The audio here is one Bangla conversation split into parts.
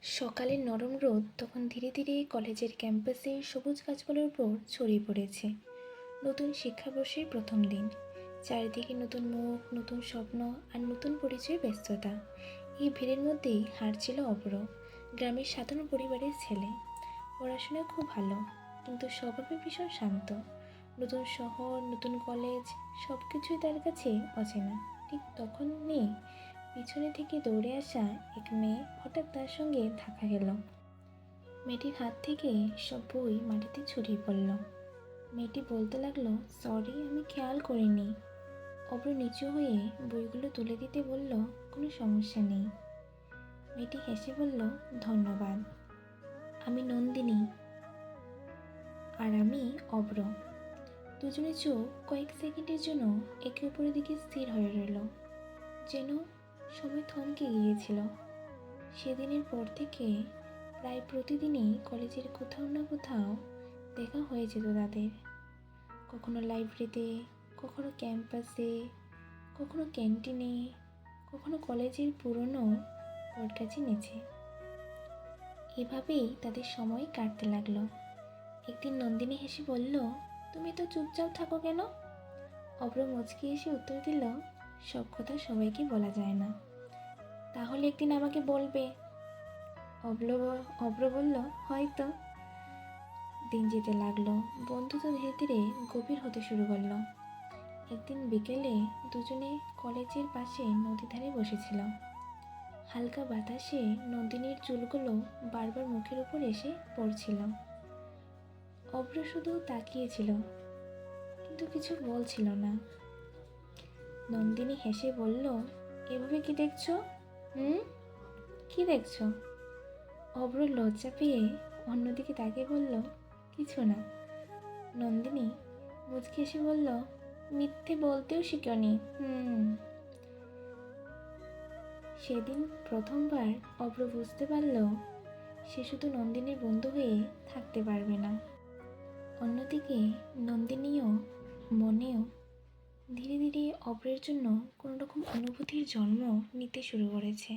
সকালের নরম রোদ তখন ধীরে ধীরে কলেজের ক্যাম্পাসে সবুজ গাছগুলোর উপর ছড়িয়ে পড়েছে। নতুন শিক্ষাবর্ষের প্রথম দিন, চারিদিকে নতুন মুখ, নতুন স্বপ্ন আর নতুন পরিচয়ের ব্যস্ততা। এই ভিড়ের মধ্যেই হাঁটছিল অব্র, গ্রামের সাধারণ পরিবারের ছেলে। পড়াশোনায় খুব ভালো, কিন্তু স্বভাবে ভীষণ শান্ত। নতুন শহর, নতুন কলেজ, সব কিছুই তার কাছে অচেনা। ঠিক তখনই পিছনে থেকে দৌড়ে আসা এক মেয়ে হঠাৎ তার সঙ্গে দেখা গেল। মেয়েটির হাত থেকে সব বই মাটিতে ছড়িয়ে পড়ল। মেয়েটি বলতে লাগলো, সরি, আমি খেয়াল করিনি। অব্র নিচু হয়ে বইগুলো তুলে দিতে বলল, কোনো সমস্যা নেই। মেয়েটি হেসে বলল, ধন্যবাদ। আমি নন্দিনী। আর আমি অব্র। দুজনের চোখ কয়েক সেকেন্ডের জন্য একে অপরের দিকে স্থির হয়ে রইল, যেন সময় থমকে গিয়েছিল। সেদিনের পর থেকে প্রায় প্রতিদিনই কলেজের কোথাও না কোথাও দেখা হয়ে যেত তাদের। কখনো লাইব্রেরিতে, কখনো ক্যাম্পাসে, কখনো ক্যান্টিনে, কখনো কলেজের পুরনো বটগাছের নিচে। এভাবেই তাদের সময় কাটতে লাগলো। একদিন নন্দিনী হেসে বলল, তুমি তো চুপচাপ থাকো কেন? অব্র মুচকি এসে উত্তর দিল, সব কথা সবাইকে বলা যায় না। তাহলে একদিন আমাকে বলবে। অব্র বলল, হয়তো। দিন যেতে লাগলো, বন্ধুত্ব ধীরে ধীরে গভীর হতে শুরু করলো। একদিন বিকেলে দুজনে কলেজের পাশে নদীর ধারে বসেছিল। হালকা বাতাসে নন্দিনীর চুলগুলো বারবার মুখের উপর এসে পড়ছিল। অব্র শুধু তাকিয়েছিল, কিন্তু কিছু বলছিল না। নন্দিনী হেসে বলল, এভাবে কি দেখছো? কি দেখছো? অব্র লজ্জা পেয়ে অন্যদিকে তাকিয়ে বলল, কিছু না। নন্দিনী মুচকি এসে বলল, মিথ্যে বলতেও শিখনি। সেদিন প্রথমবার অব্র বুঝতে পারল সে শুধু নন্দিনীর বন্ধু হয়ে থাকতে পারবে না। অন্যদিকে নন্দিনীও মনেও ধীরে ধীরে অব্রের জন্য কোনো রকম অনুভূতির জন্ম নিতে শুরু করেছে।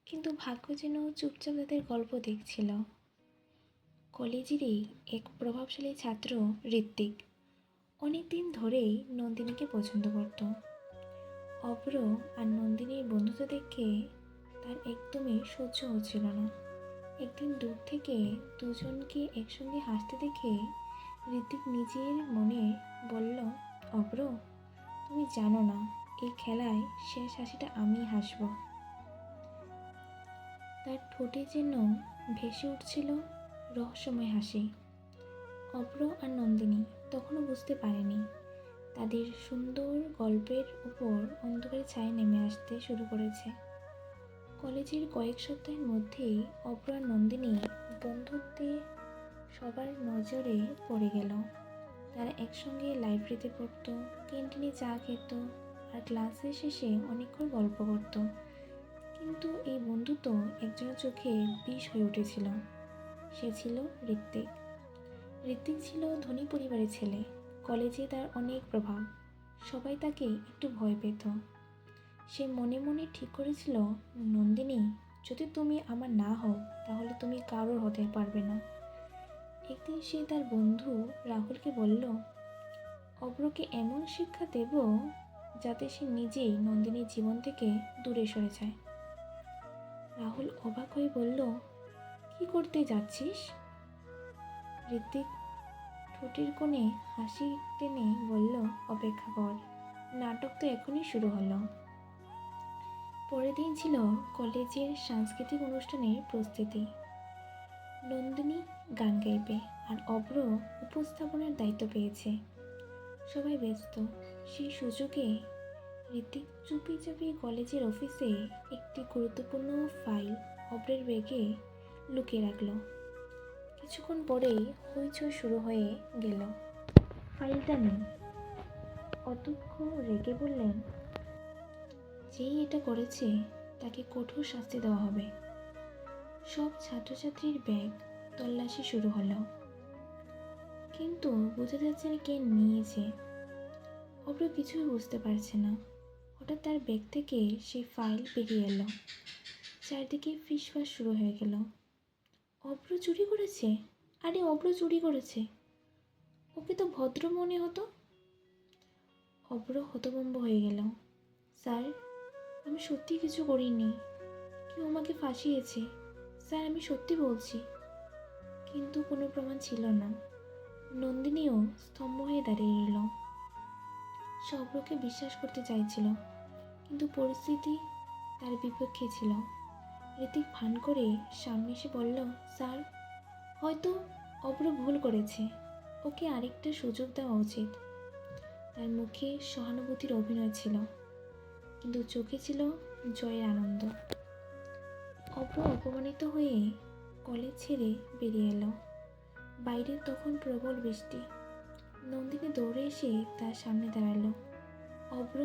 কিন্তু ভাগ্য যেন চুপচাপ তাদের গল্প দেখছিল। কলেজেরই এক প্রভাবশালী ছাত্র ঋত্বিক অনেকদিন ধরেই নন্দিনীকে পছন্দ করত। অব্র আর নন্দিনীর বন্ধুত্ব দেখে তার একদমই সহ্য হচ্ছিল না। একদিন দূর থেকে দুজনকে একসঙ্গে হাসতে দেখে ঋত্বিক নিজের মনে বলল, অব্র, তুমি জানো না, এই খেলায় শেষ হাসিটা আমি হাসব। তার ঠোঁটে যেন ভেসে উঠছিল রহস্যময় হাসি। অব্র আর নন্দিনী তখনও বুঝতে পারেনি তাদের সুন্দর গল্পের উপর অন্ধকারের ছায়া নেমে আসতে শুরু করেছে। কলেজের কয়েক সপ্তাহের মধ্যেই অব্র আর নন্দিনী বন্ধুত্বে সবার নজরে পড়ে গেল। তারা একসঙ্গে লাইব্রেরিতে পড়তো, ক্যান্টিনে চা খেত আর ক্লাসের শেষে অনেকক্ষণ গল্প করত। কিন্তু এই বন্ধুত্ব একজনের চোখে বিষ হয়ে উঠেছিল। সে ছিল ঋত্বিক। ঋত্বিক ছিল ধনী পরিবারের ছেলে। কলেজে তার অনেক প্রভাব, সবাই তাকে একটু ভয় পেত। সে মনে মনে ঠিক করেছিল, নন্দিনী, যদি তুমি আমার না হও তাহলে তুমি কারোর হতে পারবে না। একদিন সে তার বন্ধু রাহুলকে বলল, অব্রকে এমন শিক্ষা দেব যাতে সে নিজেই নন্দিনীর জীবন থেকে দূরে সরে যায়। রাহুল অবাক হয়ে বলল, কি করতে যাচ্ছিস? ঋত্বিক ঠোঁটের কোণে হাসি টেনে বলল, অপেক্ষা কর, নাটক তো এখনই শুরু হলো। পরের দিন ছিল কলেজের সাংস্কৃতিক অনুষ্ঠানের প্রস্তুতি। নন্দিনী গান গাইবে আর অব্র উপস্থাপনার দায়িত্ব পেয়েছে। সবাই ব্যস্ত। সেই সুযোগে ঋত্বিক চুপি চুপি কলেজের অফিসে একটি গুরুত্বপূর্ণ ফাইল অব্রের ব্যাগে লুকিয়ে রাখল। কিছুক্ষণ পরেই হইচই শুরু হয়ে গেল। ফাইলটা নেই। অধ্যক্ষ রেগে বললেন, যেই এটা করেছে তাকে কঠোর শাস্তি দেওয়া হবে। সব ছাত্রছাত্রীর ব্যাগ তল্লাশি শুরু হলো, কিন্তু বোঝা যাচ্ছে না কে নিয়েছে। অব্র কিছুই বুঝতে পারছে না। হঠাৎ তার ব্যাগ থেকে সেই ফাইল বেরিয়ে এলো। চারদিকে ফিসফাস শুরু হয়ে গেল। অভ্র চুরি করেছে? আরে অভ্র চুরি করেছে, ওকে তো ভদ্র মনে হতো। অভ্র হতভম্ব হয়ে গেল। স্যার, আমি সত্যি কিছু করিনি, কেউ আমাকে ফাঁসিয়েছে স্যার, আমি সত্যি বলছি। কিন্তু কোনো প্রমাণ ছিল না। নন্দিনীও স্তম্ভ হয়ে দাঁড়িয়ে রইল। সে অভ্রকে বিশ্বাস করতে চাইছিল, কিন্তু পরিস্থিতি তার বিপক্ষে ছিল। ঋতিক ভান করে সামনে এসে বলল, স্যার, হয়তো অভ্র ভুল করেছে, ওকে আরেকটা সুযোগ দেওয়া উচিত। তার মুখে সহানুভূতির অভিনয় ছিল, কিন্তু চোখে ছিল জয়ের আনন্দ। অভ্র অপমানিত হয়ে কলেজ ছেড়ে বেরিয়ে এলো। বাইরে তখন প্রবল বৃষ্টি। নন্দিনী দৌড়ে এসে তার সামনে দাঁড়ালো। অভ্র,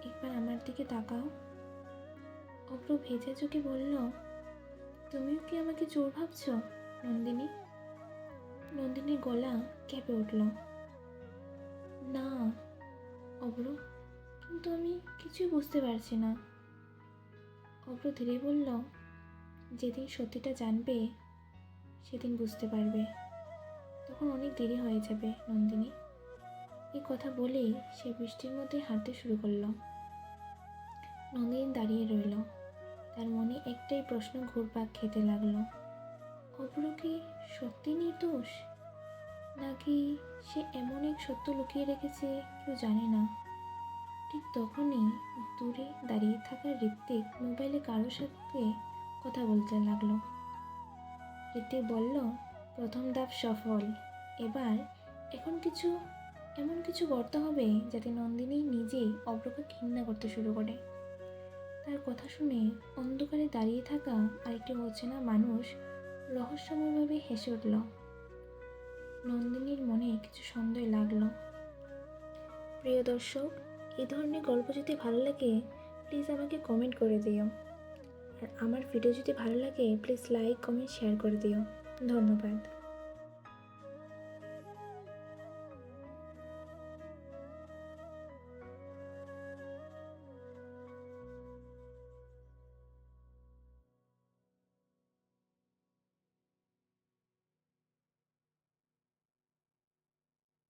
একবার আমার দিকে তাকাও। অভ্র ভেজা চোখে বলল, তুমিও কি আমাকে চোর ভাবছ নন্দিনী? নন্দিনীর গলা কেঁপে উঠল। না অভ্র, কিন্তু আমি কিছুই বুঝতে পারছি না। অভ্র ধীরে বলল, যেদিন সত্যিটা জানবে সেদিন বুঝতে পারবে, তখন অনেক দেরি হয়ে যাবে নন্দিনী। এই কথা বলেই সে বৃষ্টির মধ্যে হাঁটতে শুরু করলো। নন্দিনী দাঁড়িয়ে রইল। তার মনে একটাই প্রশ্ন ঘুরপাক খেতে লাগলো, অভ্র কি সত্যি নির্দোষ, নাকি সে এমন এক সত্য লুকিয়ে রেখেছে কেউ জানে না। ঠিক তখনই দূরে দাঁড়িয়ে থাকা ঋত্বিক মোবাইলে কারোর সাথে কথা বলতে লাগলো। ঋত্বিক বলল, প্রথম ধাপ সফল, এমন কিছু করতে হবে যাতে নন্দিনী নিজেই অভ্রকে ঘৃণা করতে শুরু করে। তার কথা শুনে অন্ধকারে দাঁড়িয়ে থাকা আরেকটি অচেনা মানুষ রহস্যময়ভাবে হেসে উঠল। নন্দিনীর মনে কিছু সন্দেহ লাগলো। প্রিয় দর্শক, এই ধরনের গল্প যদি ভালো লাগে প্লিজ আমাকে কমেন্ট করে দিও, আর আমার ভিডিও যদি ভালো লাগে প্লিজ লাইক, কমেন্ট, শেয়ার করে দিও। ধন্যবাদ।